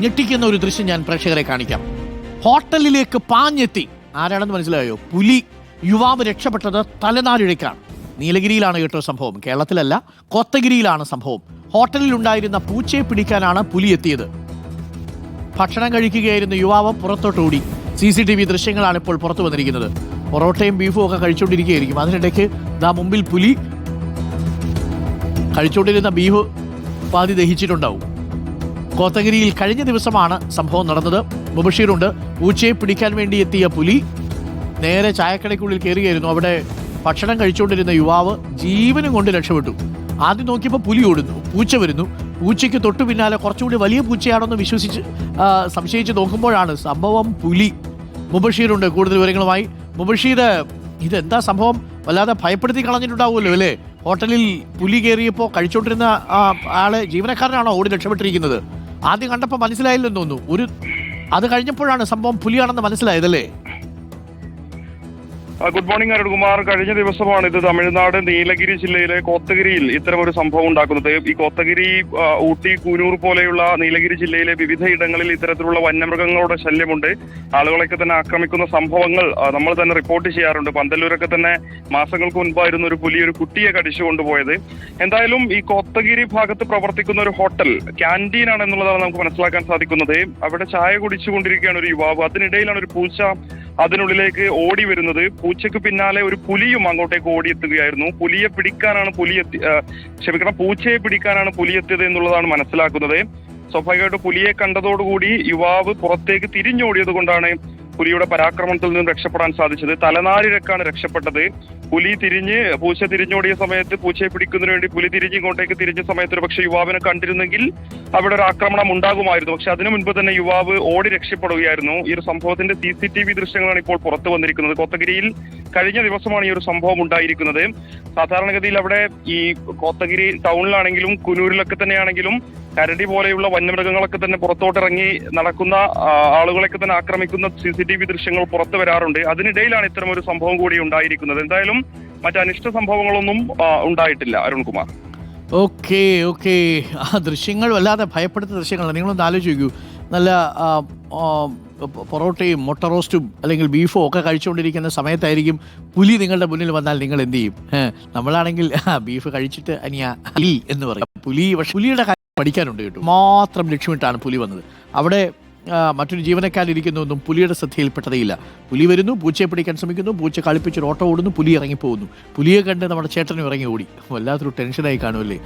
ഞെട്ടിക്കുന്ന ഒരു ദൃശ്യം ഞാൻ പ്രേക്ഷകരെ കാണിക്കാം. ഹോട്ടലിലേക്ക് പാഞ്ഞെത്തി. ആരാണെന്ന് മനസ്സിലായോ? പുലി. യുവാവ് രക്ഷപ്പെട്ടത് തലനാരിഴയ്ക്കാണ്. നീലഗിരിയിലാണ് കേട്ടോ സംഭവം, കേരളത്തിലല്ല, കോത്തഗിരിയിലാണ് സംഭവം. ഹോട്ടലിൽ ഉണ്ടായിരുന്ന പൂച്ചയെ പിടിക്കാനാണ് പുലി എത്തിയത്. ഭക്ഷണം കഴിക്കുകയായിരുന്ന യുവാവ് പുറത്തോട്ട് ഓടി. CCTV ദൃശ്യങ്ങളാണ് ഇപ്പോൾ പുറത്തു വന്നിരിക്കുന്നത്. പൊറോട്ടയും ബീഫും ഒക്കെ കഴിച്ചുകൊണ്ടിരിക്കുകയായിരിക്കും. അതിനിടയ്ക്ക് ദാ മുമ്പിൽ പുലി. കഴിച്ചുകൊണ്ടിരുന്ന ബീഫ് പാതി ദഹിച്ചിട്ടുണ്ടാവും. കോത്തഗിരിയിൽ കഴിഞ്ഞ ദിവസമാണ് സംഭവം നടന്നത്. മുബഷീറുണ്ട്. പൂച്ചയെ പിടിക്കാൻ വേണ്ടി എത്തിയ പുലി നേരെ ചായക്കടയ്ക്കുള്ളിൽ കയറുകയായിരുന്നു. അവിടെ ഭക്ഷണം കഴിച്ചുകൊണ്ടിരുന്ന യുവാവ് ജീവനും കൊണ്ട് രക്ഷപ്പെട്ടു. ആദ്യം നോക്കിയപ്പോൾ പുലി ഓടുന്നു, പൂച്ച വരുന്നു. പൂച്ചയ്ക്ക് തൊട്ടു പിന്നാലെ കുറച്ചുകൂടി വലിയ പൂച്ചയാണെന്ന് സംശയിച്ച് നോക്കുമ്പോഴാണ് സംഭവം പുലി. മുബഷീറുണ്ട് കൂടുതൽ വിവരങ്ങളുമായി. മുബഷീർ, ഇതെന്താ സംഭവം? വല്ലാതെ ഭയപ്പെടുത്തി കളഞ്ഞിട്ടുണ്ടാവുമല്ലോ അല്ലേ? ഹോട്ടലിൽ പുലി കയറിയപ്പോൾ കഴിച്ചുകൊണ്ടിരുന്ന ആള് ജീവനക്കാരനാണോ ഓടി രക്ഷപ്പെട്ടിരിക്കുന്നത്? ആദ്യം കണ്ടപ്പോൾ മനസ്സിലായില്ലെന്ന് തോന്നുന്നു. അത് കഴിഞ്ഞപ്പോഴാണ് സംഭവം പുലിയാണെന്ന് മനസ്സിലായതല്ലേ? Good morning Arunkumar. കഴിഞ്ഞ ദിവസമാണ് ഇത് തമിഴ്നാട് നീലഗിരി ജില്ലയിലെ കോത്തഗിരിയിൽ ഇത്തരം ഒരു സംഭവം ഉണ്ടാക്കുന്നത്. ഈ കോത്തഗിരി, ഊട്ടി, കൂനൂർ പോലെയുള്ള നീലഗിരി ജില്ലയിലെ വിവിധ ഇടങ്ങളിൽ ഇത്തരത്തിലുള്ള വന്യമൃഗങ്ങളുടെ ശല്യമുണ്ട്. ആളുകളൊക്കെ തന്നെ ആക്രമിക്കുന്ന സംഭവങ്ങൾ നമ്മൾ തന്നെ റിപ്പോർട്ട് ചെയ്യാറുണ്ട്. പന്തല്ലൂരൊക്കെ തന്നെ മാസങ്ങൾക്ക് മുൻപായിരുന്നു ഒരു പുലി ഒരു കുട്ടിയെ കടിച്ചു കൊണ്ടുപോയത്. എന്തായാലും ഈ കോത്തഗിരി ഭാഗത്ത് പ്രവർത്തിക്കുന്ന ഒരു ഹോട്ടൽ ക്യാൻറ്റീൻ ആണ് എന്നുള്ളതാണ് നമുക്ക് മനസ്സിലാക്കാൻ സാധിക്കുന്നത്. അവിടെ ചായ കുടിച്ചുകൊണ്ടിരിക്കുകയാണ് ഒരു യുവാവ്. അതിനിടയിലാണ് ഒരു പൂച്ച അതിനുള്ളിലേക്ക് ഓടി വരുന്നത്. പൂച്ചയ്ക്ക് പിന്നാലെ ഒരു പുലിയും അങ്ങോട്ടേക്ക് ഓടിയെത്തുകയായിരുന്നു. പൂച്ചയെ പിടിക്കാനാണ് പുലി എത്തിയത് എന്നുള്ളതാണ് മനസ്സിലാക്കുന്നത്. സ്വാഭാവികമായിട്ട് പുലിയെ കണ്ടതോടുകൂടി യുവാവ് പുറത്തേക്ക് തിരിഞ്ഞോടിയത് കൊണ്ടാണ് പുലിയുടെ പരാക്രമണത്തിൽ നിന്നും രക്ഷപ്പെടാൻ സാധിച്ചത്. തലനാരിഴക്കാണ് രക്ഷപ്പെട്ടത്. പൂച്ച തിരിഞ്ഞോടിയ സമയത്ത് പൂച്ചയെ പിടിക്കുന്നതിന് വേണ്ടി പുലി ഇങ്ങോട്ടേക്ക് തിരിഞ്ഞ സമയത്ത് ഒരു പക്ഷേ യുവാവിനെ കണ്ടിരുന്നെങ്കിൽ അവിടെ ഒരു ആക്രമണം ഉണ്ടാകുമായിരുന്നു. പക്ഷെ അതിനു മുൻപ് തന്നെ യുവാവ് ഓടി രക്ഷപ്പെടുകയായിരുന്നു. ഈ ഒരു സംഭവത്തിന്റെ CCTV ദൃശ്യങ്ങളാണ് ഇപ്പോൾ പുറത്തു വന്നിരിക്കുന്നത്. കോത്തഗിരിയിൽ കഴിഞ്ഞ ദിവസമാണ് ഈ ഒരു സംഭവം ഉണ്ടായിരിക്കുന്നത്. സാധാരണഗതിയിൽ അവിടെ ഈ കോത്തഗിരി ടൗണിലാണെങ്കിലും കുനൂരിലൊക്കെ തന്നെയാണെങ്കിലും കരടി പോലെയുള്ള വന്യമൃഗങ്ങളൊക്കെ തന്നെ പുറത്തോട്ടിറങ്ങി നടക്കുന്ന ആളുകളൊക്കെ തന്നെ ആക്രമിക്കുന്ന CCTV ദൃശ്യങ്ങൾ പുറത്തു വരാറുണ്ട്. അതിനിടയിലാണ് ഇത്തരം ഒരു സംഭവം കൂടി ഉണ്ടായിരിക്കുന്നത്. എന്തായാലും മറ്റ് അനിഷ്ട സംഭവങ്ങളൊന്നും ഉണ്ടായിട്ടില്ല അരുൺകുമാർ. ഓക്കെ. ആ ദൃശ്യങ്ങൾ വല്ലാതെ ഭയപ്പെടുത്തുന്ന ദൃശ്യങ്ങളാണ്. നിങ്ങളൊന്ന് ആലോചിച്ച് നോക്കൂ. നല്ല പൊറോട്ടയും മുട്ട റോസ്റ്റും അല്ലെങ്കിൽ ബീഫോ ഒക്കെ കഴിച്ചുകൊണ്ടിരിക്കുന്ന സമയത്തായിരിക്കും പുലി നിങ്ങളുടെ മുന്നിൽ വന്നാൽ നിങ്ങൾ എന്ത് ചെയ്യും? നമ്മളാണെങ്കിൽ ബീഫ് കഴിച്ചിട്ട് അലി എന്ന് പറയും. പുലിയുടെ കാര്യം പഠിക്കാനുണ്ട് കേട്ടോ. മാത്രം ലക്ഷ്യമിട്ടാണ് പുലി വന്നത്. അവിടെ മറ്റൊരു ജീവനക്കാരിരിക്കുന്നതൊന്നും പുലിയുടെ ശ്രദ്ധയിൽപ്പെട്ടതേയില്ല. പുലി വരുന്നു, പൂച്ചയെ പിടിക്കാൻ ശ്രമിക്കുന്നു, പൂച്ച കളിപ്പിച്ചൊരു ഓട്ടം ഓടുന്നു, പുലി ഇറങ്ങിപ്പോകുന്നു. പുലിയെ കണ്ട് നമ്മുടെ ചേട്ടനും ഇറങ്ങി ഓടി. വല്ലാത്തൊരു ടെൻഷനായി കാണുമല്ലേ?